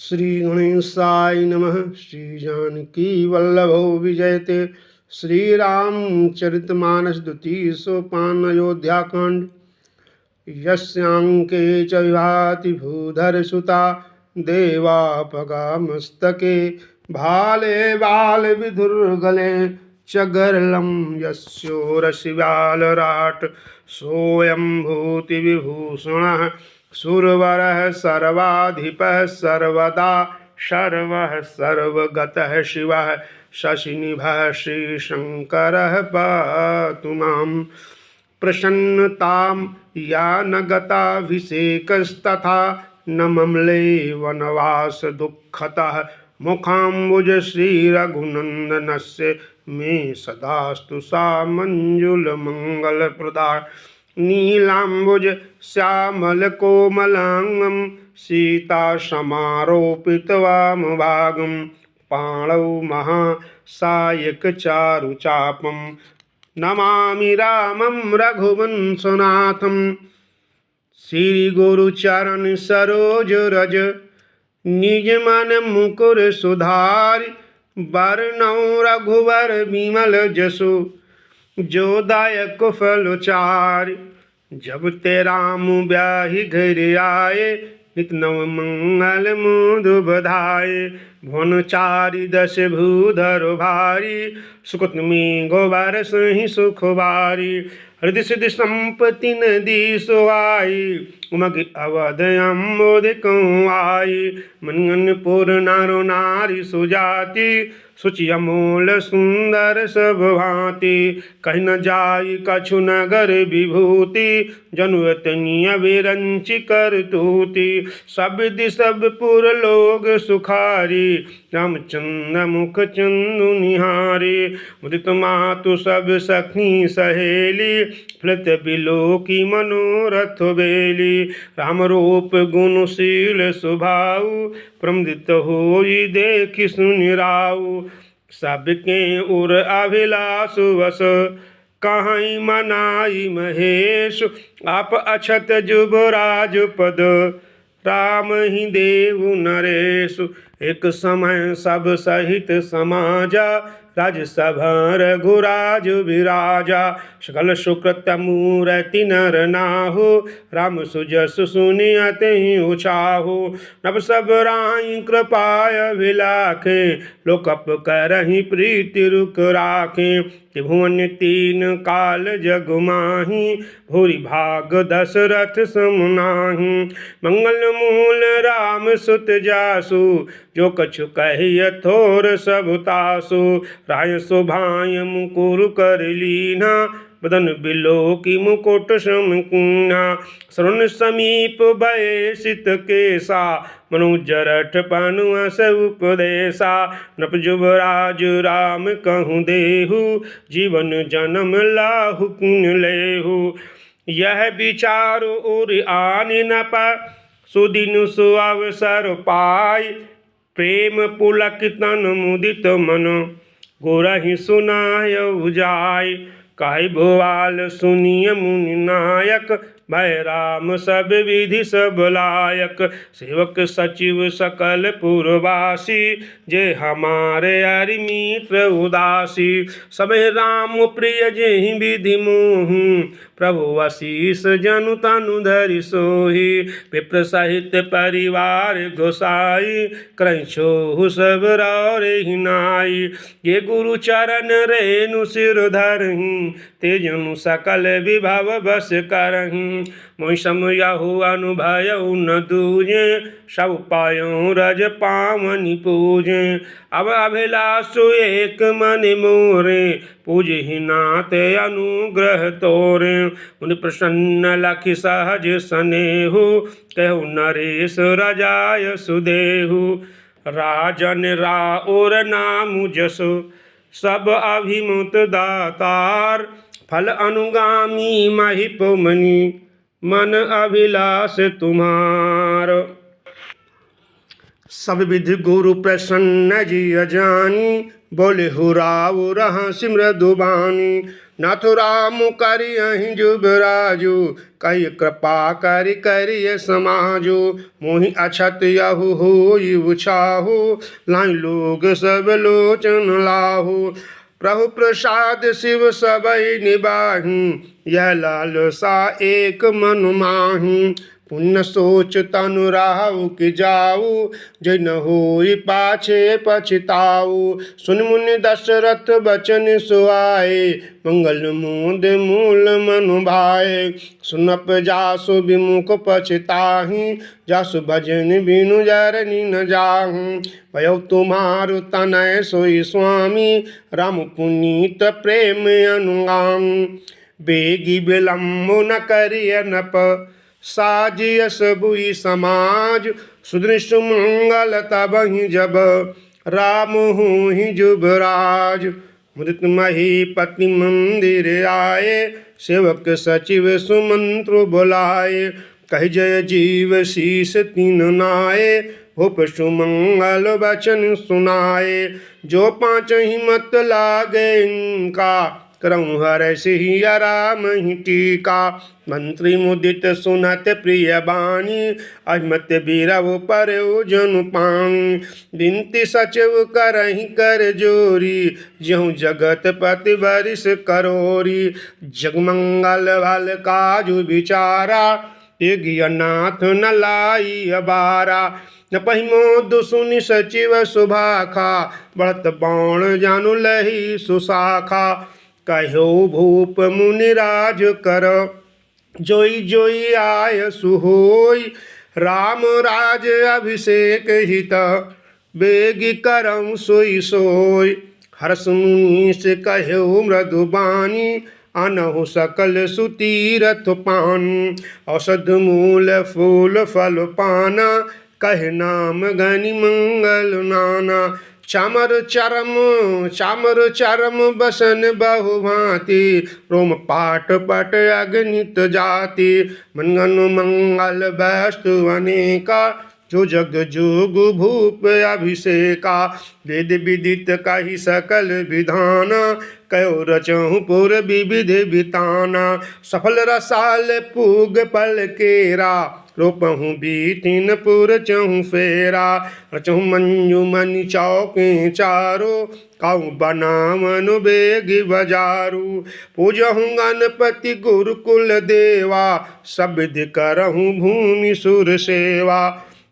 श्री गणेशाय नमः। श्री जानकी वल्लभो विजयते। श्री रामचरितमानस द्वितीय सोपान अयोध्याकांड। यस्यांके च विभाति भूधर सुता देवापगा मस्तके भाले बाल विधुर्गले च गरलं यस्योरशिवालराट सोऽयं भूति विभूषणः सुरवरः सर्वाधिपः सर्वदा सर्वः सर्वगतः शिवः शशिनिभः श्रीशङ्करः पातु माम्। प्रसन्नतां या न गताभिषेकस्तथा न मम्ले वनवास दुःखतः मुखाम्बुज श्रीरघुनन्दनस्य मे सदास्तु सा मञ्जुलमङ्गलप्रदा। नीलाम्बुज श्यामलकोमलाङ्गं सीतासमारोपितवामभागं पाणौ महासायकचारुचापं नमामि रामं रघुवंशनाथं। श्रीगुरुचरण सरोज रज निज मन मुकुर सुधारि वरनौ रघुवर विमल जसु जो दायक फलचारि। जब ते राम ब्याहि घर आए नित नव मंगल मुद बधाए। भुवन चारि दश भूधर भारी सुकृत में गोबर सही सुख बारी। हृदय सिद्धि संपत्ति नदी सुहाई उमग अवध अम्बोध कहूँ आई। मनगन पुर नारो नारी सुजाति सुचि अमोल सुंदर सब भांति। कहीं न जाई कछु नगर विभूति जनुअतनिय विरंच कर तूति। सब दिसब पुर लोग सुखारी रामचंद्र मुख चंदु निहारी। उदित मातु सब सखी सहेली फ्लत बिलो की मनोरथ बेली। राम रूप गुणशील स्वभाव प्रमदित होई देखि सुनि राउ। सबके उर अभिलाष वस कहीं मनाई महेश। आप अछत जुबराज पद राम ही देव नरेश। एक समय सब सहित समाजा राजसभा रघुराज विराजा। सकल सुकृत मूर्ति नर नाहु राम सुजस सुनियत ही उछाहु। नभ सब राई कृपाय विलाखे लोकप करहि प्रीति रुक राखे। त्रिभुवन तीन काल जग माही भूरि भाग दशरथ सम नाहि। मंगल मूल राम सुत जासु जो कछु कहि यथोर सब तासु। राय शोभाय मुकुर कर लीना बदन बिलो की मुकुट समकीना। श्रवण समीप भय सित केसा मनु जरठ पनुअस उपदेशा। नृप जुबराज राम कहूँ देहु जीवन जन्म लाहु किन लेहु। यह विचार उर आनि न पाय सुदिन सुअवसर पाय। प्रेम पुलक तन मुदित मन गोरहि सुनाय उजाय। काहि भुआल सुनिय मुनि नायक भय राम सब विधि सब लायक। सेवक सचिव सकल पुरवासी जे हमारे हरि मित्र उदासी। समय राम प्रिय जेहि विधि मोहि प्रभु आशीष जनु तनु धरि सोहि। विप्र सहित परिवार गोसाई क्रैछोहु सब रौरे हिनाई। ये गुरु चरण रेणु सिर धरहि ते जनु सकल विभव बस करहि। मोहि समयहु अनुभयउ न दूजे सब पायौ रज पावनि पूजे। अब अभिलाषु एक मन मोरे पूजहि नाथ अनुग्रह तोरे। मुनि प्रसन्न लखि सहज सनेहु कहु नरेश रजाय सुदेहु। राजन राउर नाम जसु सब अभिमुत दातार। फल अनुगामी महिप मनि मन अभिलाष तुम्हार। सब विधि गुरु प्रसन्न जी अजानी बोले हो राव रहा सिमृदु बानी। नाथ राम करियहि जुबराजु कहि कृपा करिय समाजो मोहि अछत यहु होई उछाहु लाई लोग सब लोचन लाहु प्रभु प्रसाद शिव सबई निबाहि यह लालसा एक मन माहि पुण्य सोच तनु राहु कि जाऊ जै न होई पाछे पछताऊ सुन मुनि दशरथ बचन सुआए मंगल मूंद मूल मनु भाए सुनप जासु विमुख पछताहि जासु भजन बिनु जरनी न जाहु भयो तुम्हारु तनय सोई स्वामी राम पुनीत प्रेम अनुगामी बेगी विलम्ब न करिय नप साजियस बुई समाज सुदृश्य मंगल तबहि जब राम होहि जुबराज मृत महीपति मंदिर आए सेवक सचिव सुमंत्र बुलाए कहि जय जीव शीस तीन नाये भूप सुमंगल वचन सुनाए जो पाँच ही मत लागे इनका करऊँ हर सिया राम ही टीका मंत्री मुदित सुनत प्रिय बानी अजमत बीरव पर जनु पानी बिनती सचिव करहि कर जोरी ज्यों जगत पति बरिस करोरी जगमंगल भल काजु विचारा नाथ न लाई अबारा न पहिमोद सुनि सचिव सुभाखा बढ़त बाण जानु लही सुशाखा कहो भूप मुनिराज कर जोई जोई आय सुहोई राम राज अभिषेक हित बेगी करम सोई सोई हर्ष मुनि से कहो मृदुबानी अनहु सकल सुतीरथ पान औषध मूल फूल फल पाना कह नाम गनि मंगल नाना चामर चरम बसन बहुभांति रोम पाट पट अगणित जाति मनगन मंगल वस्तु अनेका जो जग जोग भूप अभिषेका वेद विदित कहि सकल विधान कयो रचहु पुर विविध बिताना सफल रसाल पूग पल केरा रोपहूँ बीतिन पुर चहु फेरा रचहु मंजू मनि चौके चारो काऊ बना मनु बेगी बजारू पूजहूँ गणपति गुरुकुल देवा सबिध करहूँ भूमि सुर सेवा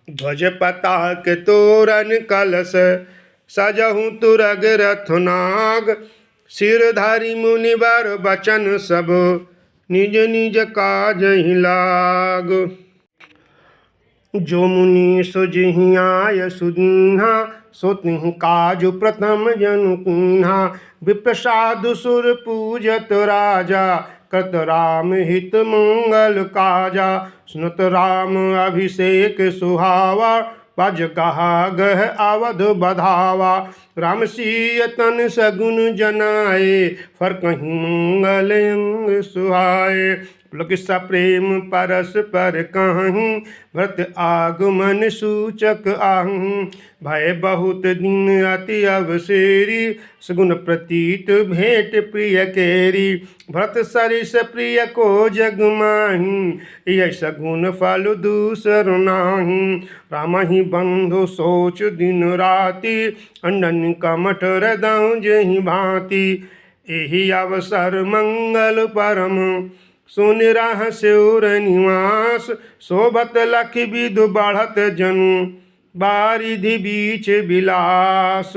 ध्वज पताक तोरण कलश सजहूँ तुरग रथनाग सिरधारी मुनिवर बचन सब निज निज काज ही लाग जो मुनि सुजिहि आय सुदीन्हा सो तिहुँ काजु प्रथम जनु कीन्हा विप्रसाद सुर पूजत राजा कृत राम हित मंगल काजा सुनत राम अभिषेक सुहावा पज कहा गह अवध बधावा राम सीय तन सगुन जनाए फर कहीं मंगल अंग सुहाए पुलक सप्रेम परस पर कहूँ व्रत आगमन सूचक आहूँ भय बहुत दिन अति अवसेरी सगुन प्रतीत भेंट प्रिय केरी भरत सरिस प्रिय को जग माही यह सगुन फल दूसर नाही राम ही बंधु सोच दिन राति अंडन कमठ हृदय जहि भांति एहि अवसर मंगल परम सुन रह स्योर निवास शोभत लख विदु बढ़त जनु बारिधि बीच बिलास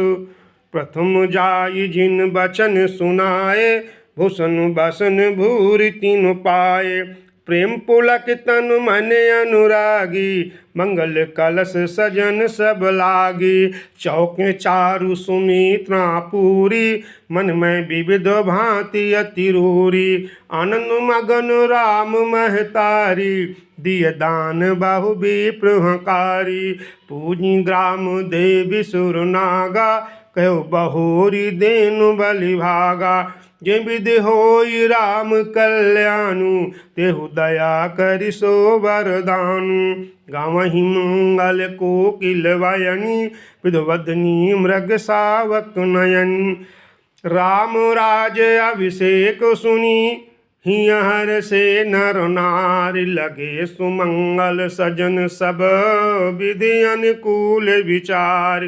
प्रथम जाय जिन बचन सुनाए भूषण बसन भूरि तीन पाए प्रेम पुलक तन मन अनुरागी मंगल कलश सजन सब लागी चौके चारु सुमित्रा पूरी मन में विविध भांति अतिरूरी आनंद मगन राम महतारी दिय दान बहु विप्रहकारी पूजी ग्राम देवी सुर नागा कहो बहोरी देनु बलि भागा जे विधि होई राम कल्याणु तेहु दया करि सो वरदानु गावहि मंगल कोकिल वायनि विधवदनी मृग सावक नयन राम राज अभिषेक सुनी हियर से नर नारी लगे सुमंगल सजन सब विधि अनुकूल विचार।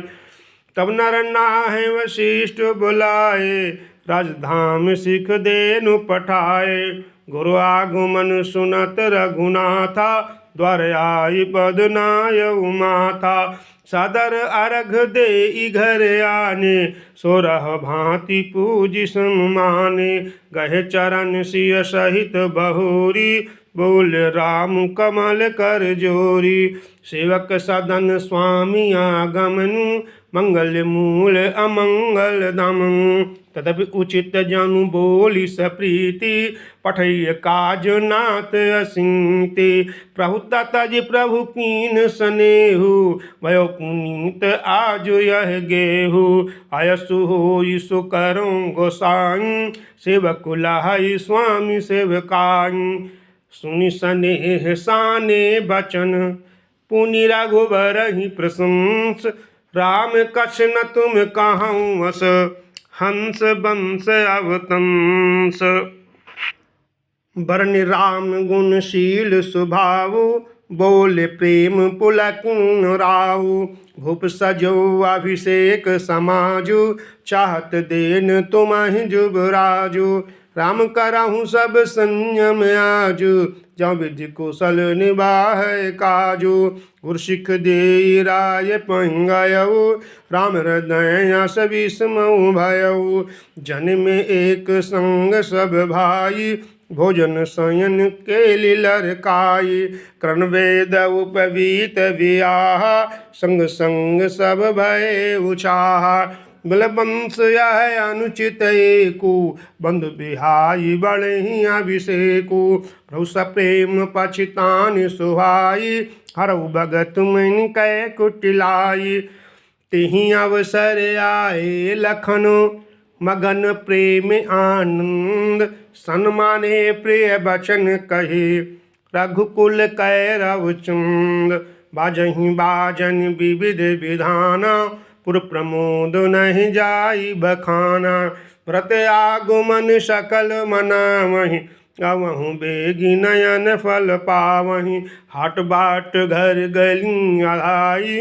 तब नर नाहे वशिष्ठ बुलाए राजधाम सिख देनु पठाए। गुरु आगमन सुनत रघुनाथा द्वार आई पदनाय उमाथा। सादर अर्घ दे घर आने सोरह भांति पूज सम्माने। गहे चरण सिय सहित बहुरी बोल राम कमल कर जोरी। सेवक सदन स्वामी आगमनु मंगल मूल अमंगल दमनु। तदपि उचित जनु बोली सप्रीति पठय काज नाथ असिंति। प्रभु तज प्रभु कीन स्नेहु भयो पुनीत आज यह गेहु। आयसु होई सु करो गोसाई सेवक लाहि स्वामी सेवकाई। सुनि स्नेह साने बचन पुनि रघुबर ही प्रशंस। राम कछ न तुम कहूँ वस हंस बंस अवतंस। बरनि राम गुणशील स्वभाव बोले प्रेम पुलक राहु। भूप सजो अभिषेक समाजु चाहत देन तुम्हि जुबराजु। राम करहु सब संयम आजु जौ विधि कुशल निबाह काजु। गुर सिख दे राय पंगयऊ राम हृदय सविस्मऊ भयऊ। जन में एक संग सब भाई भोजन शयन के लरकाई। कर्ण वेद उपवीत वियाह संग संग सब भय उछाहा। बलवंश यह अनुचित एकु बंधु बिहाई बड़े अभिषेकु। प्रभु सप्रेम पछितान सुहाई हरऊ भगत मन कै कुटिलाई। तिहि अवसर आए लखनो मगन प्रेम आनंद। सन्माने प्रिय बचन कहे रघुकुल कैरव चंद। बाजहि बाजन विविध विधाना पुर प्रमोद नहीं जाई बखाना। व्रत आगमन सकल मनावहि गवहु बेगी नयन फल पावहि। हाट बाट घर गली आधाई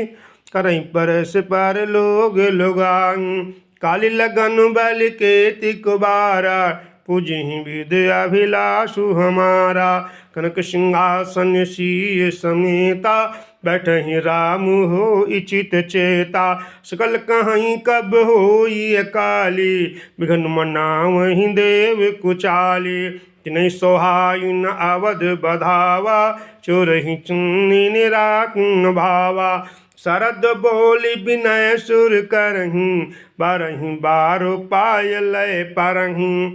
करहीं परस पर लोग लुगाई। काली लगन बल के तिकबारा पूजहि विद अभिलाषु हमारा। कनक सिंहासन शीय समेता बैठहि राम हो इचित चेता। सकल कहीं कब होई अकाली विघन मनावहि देव कुचाली। तिनहि सोहाई न अवध बधावा चोरहि चुन्नी निराकुन भावा। शरद बोली विनय सुर करहीं बारहीं बारो पाय लय परहीं।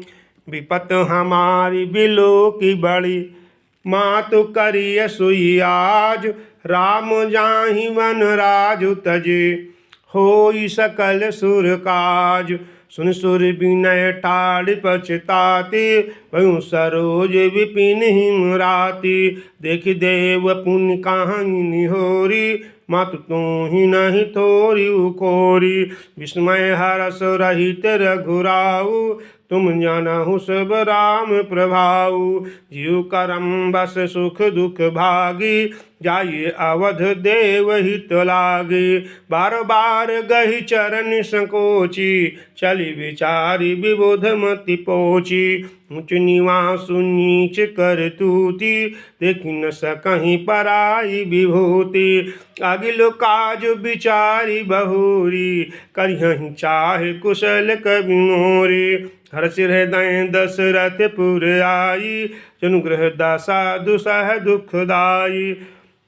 विपत हमारी बिलो की बड़ी मातु करिय सुई आज। राम जाहि वन राजु तजे होई सकल सुर काज। सुन सुर विनय ठाड़ पछताते भयु सरोज विपिन हिमराती। देख देव पुण्य कहानी निहोरी मातु तोहि नहीं थोरी उकोरी। विस्मय हरस रहित रघुराऊ तुम जानहु सब राम प्रभाऊ। जीव करम बस सुख दुख भागी जाइए अवध देव हित लागे। बार बार गहि चरण संकोची चली विचारी विबुध मति पोची। ऊंच निवासु नीच कर तूती देखि न सकहीं पराई विभूति। अगिलो काज विचारी बहुरी करिहहि चाहे कुशल कवि मोरी। हर्ष हृदय दशरथ पुर आई जनुग्रह दासा दुसह दुखदाई।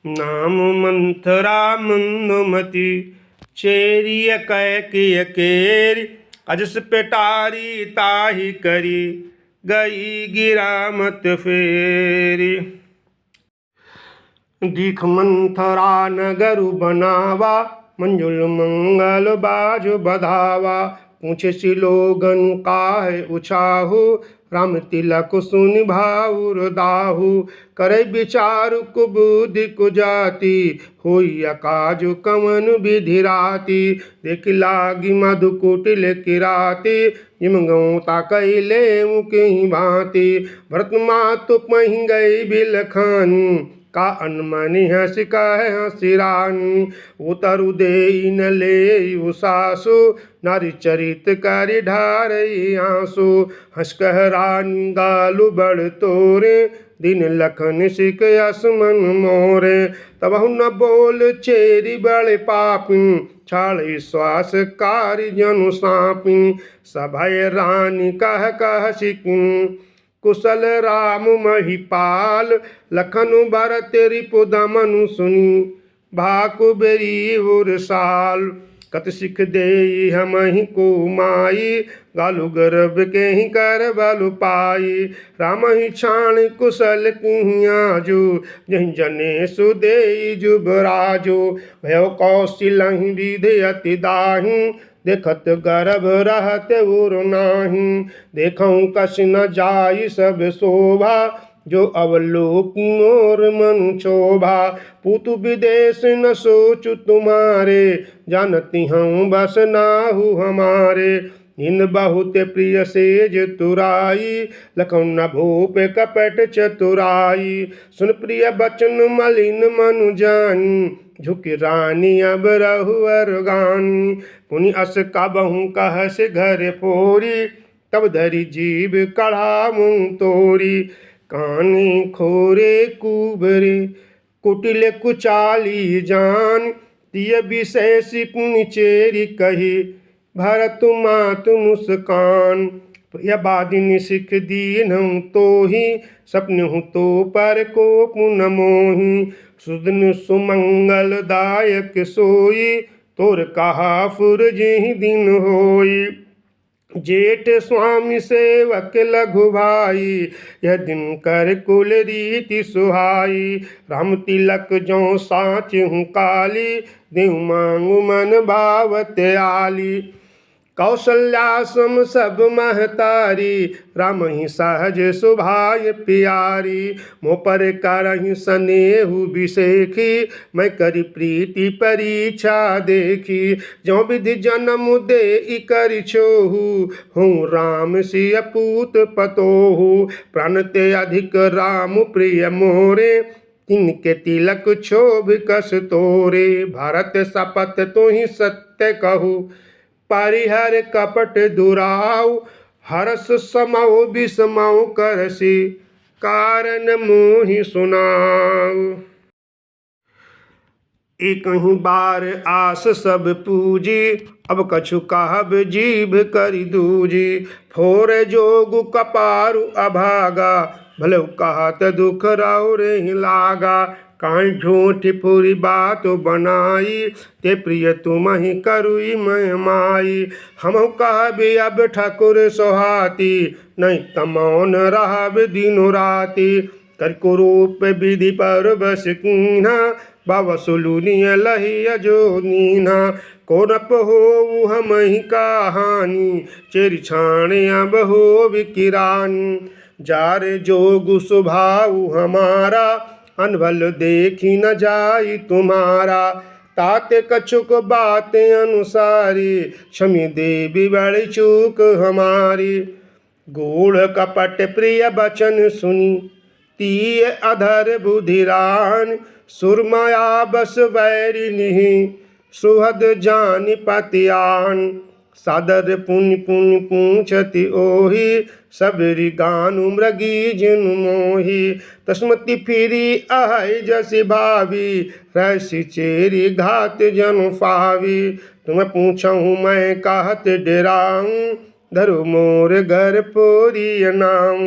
नाम मंथरा मंदुमती चेरिय कैकिय केरी। अजस पेटारी ताहि करी गई गिरा मत फेरी। दीख मंथरा नगरु बनावा मंजुल मंगल बाजु बधावा। पूछे सिलोगन काहे उछाहु राम तिलक सुनि भाउर दाहु करे विचार कुबुद्धि कुजाति होई अकाजु कवन विधि राति देख लागी मधु कुटिल किराती जिम गौता कैले मुकही भांति भरत मातु पही गई बिलखानी का अनमनि हंस कह हंसी रानी उतरु दे न ले सासु नारी चरित करि ढारई आंसू हंस कह रानी गालु बड़ तोरे दिन लखन सिक असमन मोरे तबहु न बोल चेरी बड़े पापिन छाड़ श्वास कारी जनु सापिन सभय रानी कह कह सिकिन कुशल राम महिपाल लखनु भरत रिपुदमनु सुनी भाकु बेरी उर्साल कत सिख दे हमहि को माई गालु गर्भ के ही कर बलु पाई राम ही छाण कुशल किहियाजु जहि जने सुदे जुबराजो भयो कौशिलहि विधि अति दाहि देखत गर्भ रहत उर नाही देखऊँ कस न जाई सब शोभा जो अवलोकी मोर मन क्षोभा पुतु विदेश न सोचु तुम्हारे जानती हूँ बस नाहु हमारे इन बहुत प्रिय सेज तुराई लखन भूप कपट चतुराई सुन प्रिय बचन मलिन मनु जानी झुकी रानी अब रहुअर गानी पुनि अस कबहू कहस घर फोरी तब धरी जीव कढ़ा मुँह तोरी कानी खोरे कुबरे कुटिल कुचाली जान तिय विशेष पुनि चेरी कही भरत मातु मुस्कान प्रिय बादिनी सिख दीन हूँ तो ही सपन हूँ तो पर को पुन मोही सुदन सुमंगल दायक सोई तोर कहा फुर जी दिन होई जेठ स्वामी सेवक लघु भाई यह दिन कर कुल रीति सुहाई राम तिलक जो साच हूँ काली देव मांगु मन भावत आली कौशल्या सम सब महतारी राम ही सहज सुभाय प्यारी मोह पर करहि सनेहु विसेखी मैं करी प्रीति परीक्षा देखी जो विधि जन्म दे करि छोहु हूँ राम सिय पूत पतोहु प्राण ते अधिक राम प्रिय मोरे तिनके तिलक क्षोभ कस तोरे भारत शपथ तु ही सत्य कहू परिहर कपट दुराव हरस समाओ विषमाओ करसी कारण मोहि सुनाव एक ही बार आस सब पूजी अब कछु कहब जीभ करि दूजी फोर जोगु कपारु अभागा भले कहत दुख राउ रे लागा काई झूठी पूरी बात बनाई ते प्रिय तुम ही करुई मैं माई हम कहबे अब ठाकुर सोहाती नहीं तमौन रहब दिनो राती करको रूप विधि पर बस कीना बाबा सुलूनिय लहिया जो नीना कोनप हो हम ही कहानी चेरी छाणे अब हो विकिरानी जार जोगु स्वभाव हमारा अनबल देखी न जाई तुम्हारा ताते कछुक बातें अनुसारी क्षमी देवी बड़ी चूक हमारी गूढ़ कपट प्रिय बचन सुनी तीय अधर बुधिरान सुरमाया बस वैरिणी सुहद जानि पतियान सादर पुनि पुनि पूछति ओहि सबरी गानु मृगी जिन मोहि तस्मति फिरी अहै जसि भावी रसी चेरी घात जनु फावी तुम पूछऊँ मैं कहत डेराऊँ धरु मोर घर पोरी नाम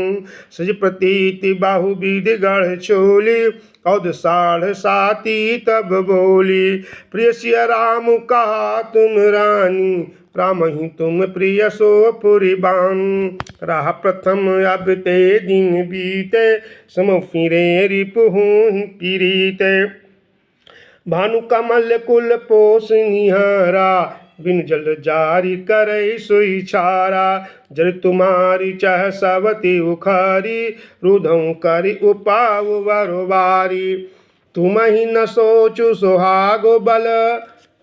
सज प्रतीति बाहु विधि गढ़ चोली औद साढ़ साती तब बोली प्रिय सिया राम कहा तुम रानी राम ही तुम प्रिय सो पुरी बान राह प्रथम अब ते दिन बीते सम फिरे रिपुहु पीरीते भानु कमल कुल पोष निहारा बिन जल जारी करे सोई छारा। जल तुम्हारी चह सवती उखारी रुधौ करी उपाव बरोबारी। तुम ही न सोचु सुहागो बल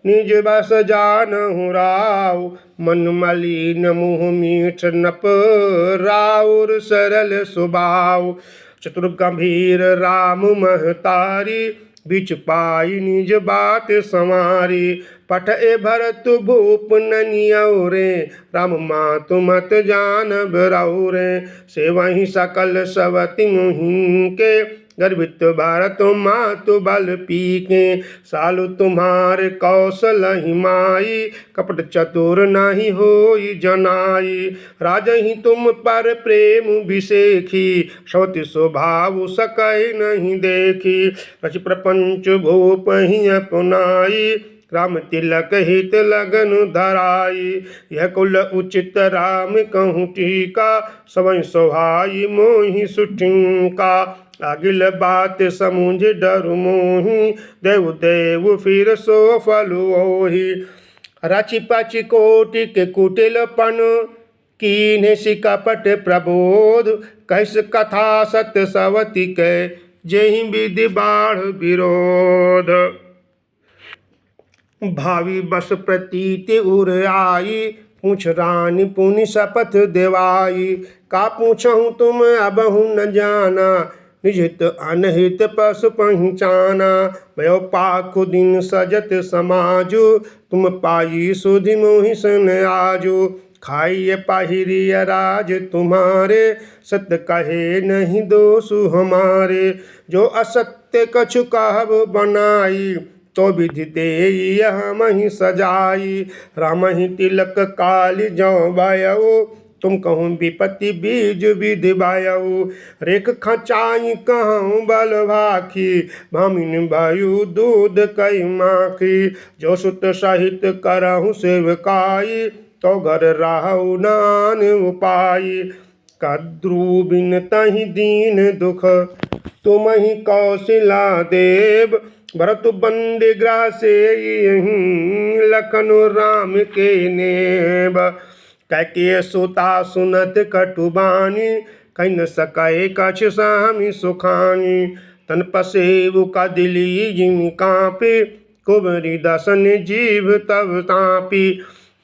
निज बस जानहु राव। मन मलिन मुँह मीठ नप राउर सरल स्वभाव। चतुर गंभीर राम महतारी बिच पाई निज बात संवारी। पठए भरत भूप ननियौरे राम मातु मत जान बरौरे। से वहीं सकल सवति के गर्भित भरत मातु बल पीके। सालु तुम्हारे कौशल हिमाई कपट चतुर नहीं होई जनाई। राजहि तुम पर प्रेम विशेखी सवति स्वभाव सकै नहीं देखी। रच प्रपंच भूप ही अपनाई राम तिलक हित लगन धराई। यह कुल उचित राम कहूँ टीका सवै सोहाई मोहि सुटिंका। अगिल बात समुझ डरु मोहि देव देव फिर सो फलु ओहि। रचि पचि कोटि के कुटिलपन कीन्हे सिकपट प्रबोध। कैस कथा सत्य सवति के जेहि विधि बाढ़ विरोध। भावी बस प्रतीति उर आई पूछ रानी पुनि शपथ देवाई। का पूछहु तुम अबहु न जाना निहित अनहित पशु पहचाना। भयो पाखु दिन सजत समाजु तुम पाई सुधि मोहि सन आजु। खाइए पाहिरिय राज तुम्हारे सत्य कहे नहीं दोषु हमारे। जो असत्य कछु कहब बनाई तो विधि देई हमहि सजाई। राम ही तिलक काली जौ बायऊ तुम कहूँ विपत्ति बीज विधि बायऊ। रेख खचाई कहूँ बल भाखी भामिन वायु दूध कई माखी। जो सुत सहित करहु सेवकाई तो घर राहु नान उपाई। कद्रु बिन तहि दीन दुख तुम ही कौशिला देव। भरत बंदे ग्राह से लखन राम के नेब। कैके सुता सुनत कटुबानी कहीं न सकै कछ सामी सुखानी। तन पसेव का दिली जिम कापे कुबरी दसन जीव तब तापी।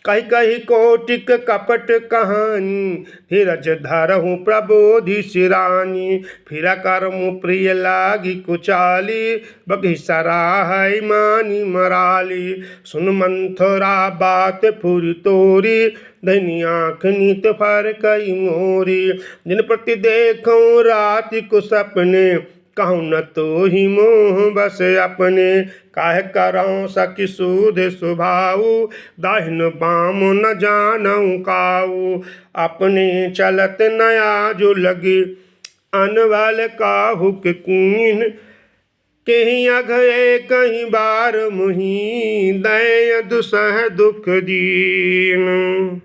कही कही कोटिक कपट कहानी धीरज धरहु प्रबोधि सिरानी। फिर कर्म प्रिय लागी कुचाली बगी सराहै मानी मराली। सुन मंथरा बात फुरी तोरी धनी आँख नीत फर कई मोरी। दिन प्रति देखूं रात को सपने कहूँ न तो ही मोह बस अपने। काहे करऊँ सखी सूध स्वभाव दाहिन बाम न जानऊँ काऊ। अपने चलत नया जो लगे अनवल काहू के कीन। कहीं अघए कहीं बार मुही दय दुसह दुख दीन।